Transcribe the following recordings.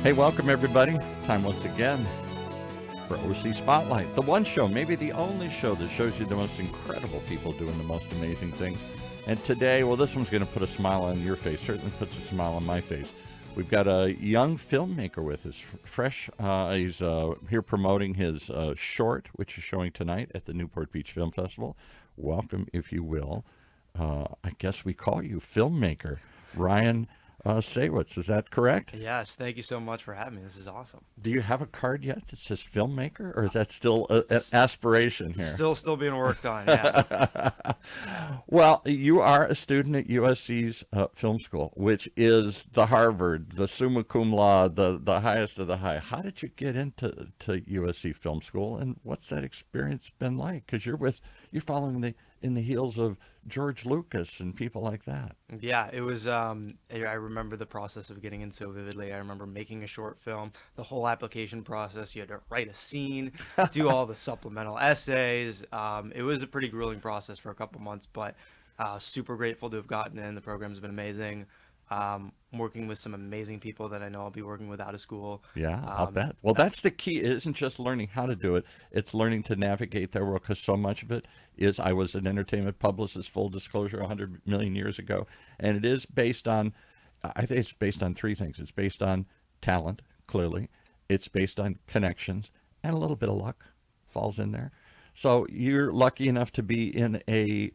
Hey, welcome everybody. Time once again for OC Spotlight, the one show, maybe the only show that shows you the most incredible people doing the most amazing things. And today, well, this one's going to put a smile on your face, certainly puts a smile on my face. We've got a young filmmaker with us, fresh. He's here promoting his short, which is showing tonight at the Newport Beach Film Festival. Welcome, if you will. I guess we call you filmmaker, Ryan Saywitz. Is that correct? Yes, thank you so much for having me. This is awesome. Do you have a card yet that says filmmaker, or is that still an aspiration here? Still being worked on, yeah. Well, you are a student at USC's film school, which is the Harvard, the summa cum laude, the highest of the high. How did you get into USC Film School, and what's that experience been like? Because you're following in the heels of George Lucas and people like that. Yeah, it was, I remember the process of getting in so vividly. I remember making a short film, the whole application process. You had to write a scene, do all the supplemental essays. It was a pretty grueling process for a couple months, but super grateful to have gotten in. The program's been amazing. Working with some amazing people that I know I'll be working with out of school. Yeah, I'll bet. Well, that's the key. It isn't just learning how to do it. It's learning to navigate their world, because so much of it is, I was an entertainment publicist, full disclosure, 100 million years ago. And it is based on, I think it's based on three things. It's based on talent, clearly. It's based on connections, and a little bit of luck falls in there. So you're lucky enough to be in a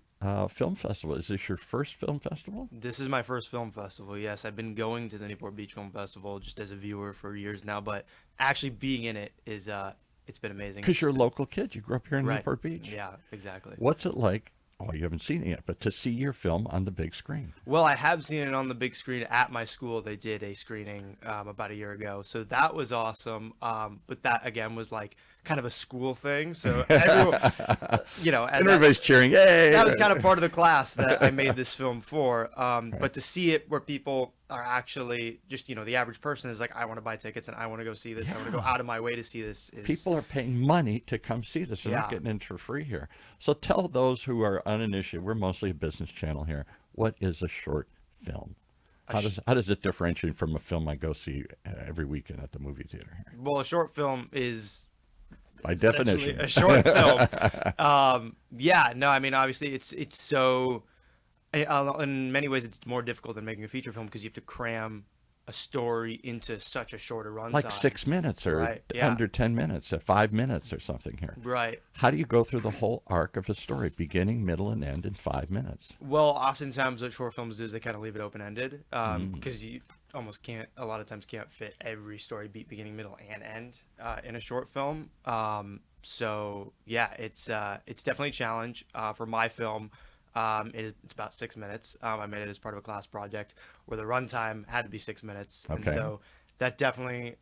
film festival. Is this your first film festival? This is my first film festival, yes. I've been going to the Newport Beach Film Festival just as a viewer for years now, but actually being in it is, it's been amazing. Because you're a local kid. You grew up here in Right. Newport Beach. Yeah, exactly. What's it like? Oh, you haven't seen it yet, but to see your film on the big screen. Well, I have seen it on the big screen at my school. They did a screening about a year ago, so that was awesome. But that, again, was like kind of a school thing. So everyone, and everybody's cheering, yay! That was kind of part of the class that I made this film for. But to see it where people are actually just, the average person is like, I want to buy tickets and I want to go see this. I want to go out of my way to see this. People are paying money to come see this. They're not getting in for free here. So tell those who are uninitiated, we're mostly a business channel here, what is a short film? How does it differentiate from a film I go see every weekend at the movie theater here? Well, a short film is, by definition, a short film. Obviously it's so, in many ways it's more difficult than making a feature film, because you have to cram a story into such a shorter runtime. Like 6 minutes or under 10 minutes, 5 minutes or something here. Right. How do you go through the whole arc of a story, beginning, middle, and end in 5 minutes? Well, oftentimes what short films do is they kind of leave it open-ended, because you almost can't, a lot of times can't fit every story beat, beginning, middle, and end in a short film. So yeah, it's definitely a challenge for my film. It's about 6 minutes. I made it as part of a class project where the runtime had to be 6 minutes. Okay. And so that definitely,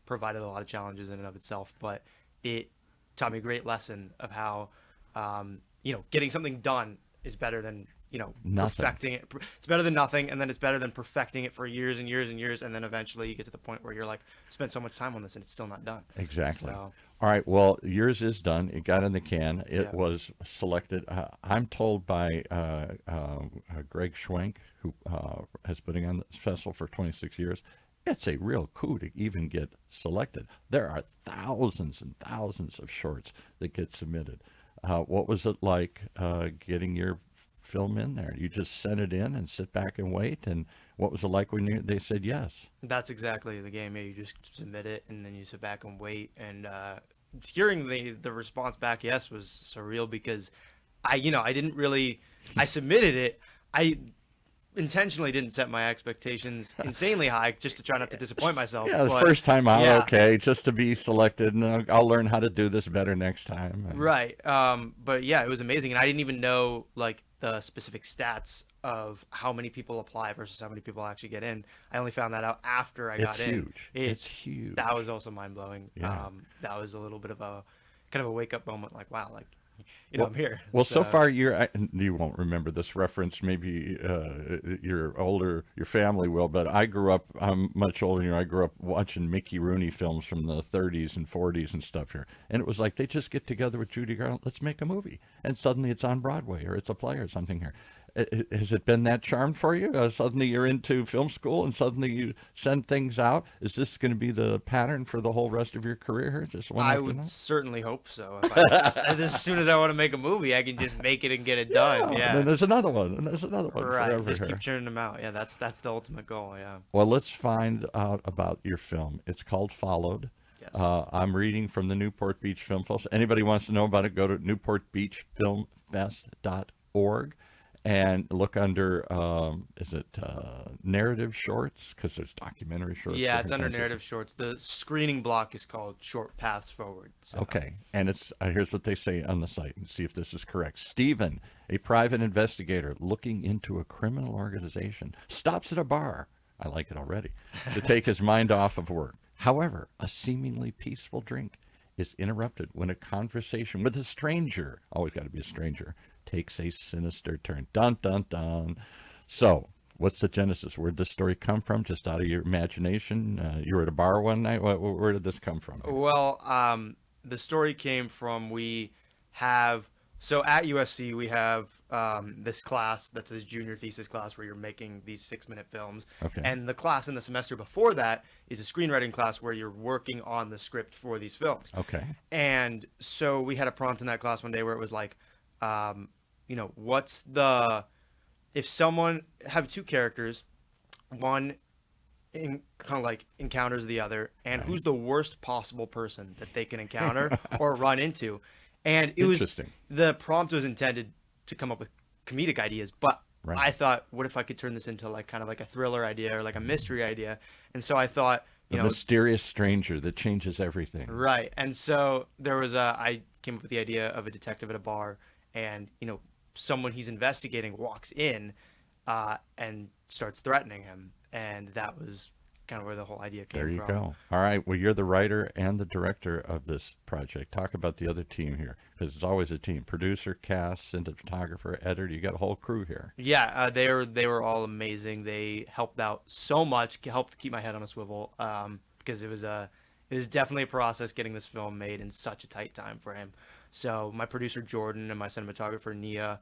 provided a lot of challenges in and of itself, but it taught me a great lesson of how, getting something done is better than, perfecting it. It's better than nothing. And then it's better than perfecting it for years and years and years. And then eventually you get to the point where you're like, spent so much time on this and it's still not done. Exactly. So, all right. Well, yours is done. It got in the can. It was selected. I'm told by Greg Schwenk, who has been putting on this festival for 26 years, it's a real coup to even get selected. There are thousands and thousands of shorts that get submitted. What was it like getting your film in there? You just send it in and sit back and wait? And what was it like when they said yes? That's exactly the game. Yeah, you just submit it and then you sit back and wait. And hearing the response back yes was surreal, because I submitted it. I intentionally didn't set my expectations insanely high just to try not to disappoint myself. Yeah, the first time out, okay, just to be selected, and I'll learn how to do this better next time. Right. But yeah, it was amazing. And I didn't even know like the specific stats of how many people apply versus how many people actually get in. I only found that out after I got in. Huge. It's huge. That was also mind-blowing. Yeah. That was a little bit of a kind of a wake-up moment, like, wow, like, I'm here. Well, so far you won't remember this reference. Maybe your family will, but I grew up, I'm much older than you. I grew up watching Mickey Rooney films from the 30s and 40s and stuff here. And it was like, they just get together with Judy Garland, let's make a movie. And suddenly it's on Broadway or it's a play or something here. Has it been that charmed for you? Suddenly you're into film school and suddenly you send things out. Is this going to be the pattern for the whole rest of your career here? Just one I after would another? certainly hope so. As soon as I want to make a movie, I can just make it and get it done. And Yeah. then there's another one, and there's another one Right. forever Just here. keep churning them out. Yeah, that's the ultimate goal. Yeah. Well, let's find out about your film. It's called Followed. Yes. I'm reading from the Newport Beach Film Festival. Anybody wants to know about it, go to newportbeachfilmfest.org and look under, is it narrative shorts? Because there's documentary shorts. Yeah, it's different under kinds of- narrative shorts. The screening block is called Short Paths Forward. So. Okay, and it's here's what they say on the site, and see if this is correct. Stephen, a private investigator looking into a criminal organization, stops at a bar. I like it already. To take his mind off of work. However, a seemingly peaceful drink is interrupted when a conversation with a stranger, always got to be a stranger, takes a sinister turn. Dun, dun, dun. So, what's the genesis? Where'd this story come from? Just out of your imagination? You were at a bar one night? Where did this come from? Well, the story came from so at USC we have this class that's a junior thesis class where you're making these 6-minute films. Okay. And the class in the semester before that is a screenwriting class where you're working on the script for these films. Okay. And so we had a prompt in that class one day where it was like, if someone have two characters, one encounters the other, and who's the worst possible person that they can encounter or run into. And it was Interesting. the prompt was intended to come up with comedic ideas, but Right. I thought, what if I could turn this into kind of like a thriller idea or like a mystery idea? And so I thought, The mysterious stranger that changes everything. right. And so I came up with the idea of a detective at a bar, and someone he's investigating walks in and starts threatening him, and that was kind of where the whole idea came There you from. go. All right. Well, you're the writer and the director of this project. Talk about the other team here, because it's always a team: producer, cast, cinematographer, editor. You got a whole crew here. Yeah, they were all amazing. They helped out so much, helped keep my head on a swivel, because it was definitely a process getting this film made in such a tight time frame. So my producer Jordan and my cinematographer Nia,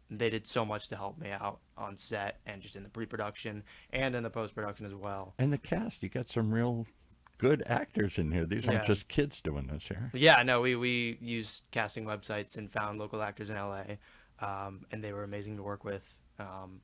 they did so much to help me out on set and just in the pre-production and in the post-production as well. And the cast, you got some real good actors in here. These aren't Yeah. just kids doing this here. Yeah, no, we used casting websites and found local actors in LA, and they were amazing to work with. And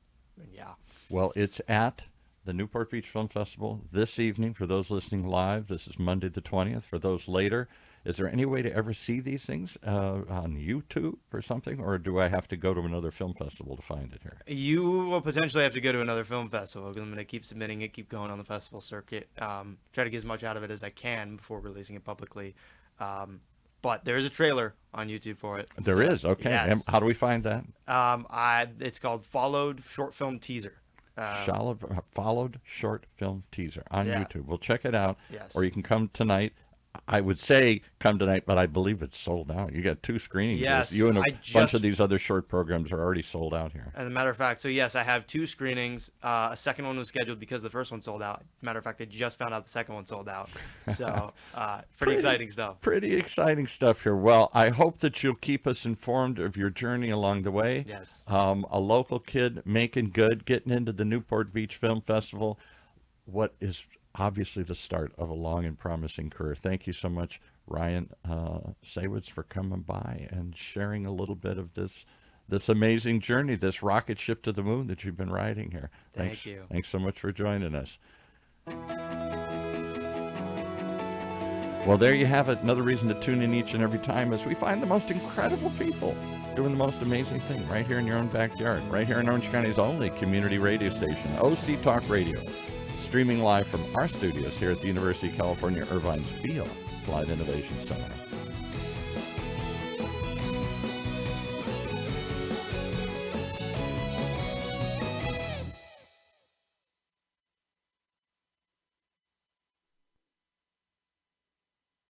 yeah. Well, it's at the Newport Beach Film Festival this evening. For those listening live, this is Monday the 20th. For those later, is there any way to ever see these things on YouTube or something, or do I have to go to another film festival to find it here? You will potentially have to go to another film festival because I'm going to keep submitting it, keep going on the festival circuit, try to get as much out of it as I can before releasing it publicly. But there is a trailer on YouTube for it. There is, okay. Yes. And how do we find that? It's called Followed Short Film Teaser. Followed short film teaser on Yeah. YouTube. We'll check it out. Yes. Or you can come tonight. I would say come tonight, but I believe it's sold out. You got 2 screenings. Yes, You and a I bunch just- of these other short programs are already sold out here. As a matter of fact, so yes, I have 2 screenings. A second one was scheduled because the first one sold out. Matter of fact, I just found out the second one sold out. So pretty exciting stuff. Pretty exciting stuff here. Well, I hope that you'll keep us informed of your journey along the way. Yes. A local kid making good, getting into the Newport Beach Film Festival. What is obviously the start of a long and promising career. Thank you so much, Ryan Saywitz, for coming by and sharing a little bit of this amazing journey, this rocket ship to the moon that you've been riding here. Thank you. Thanks so much for joining us. Well, there you have it. Another reason to tune in each and every time as we find the most incredible people doing the most amazing thing right here in your own backyard, right here in Orange County's only community radio station, OC Talk Radio. Streaming live from our studios here at the University of California, Irvine's Beale Applied Innovation Center.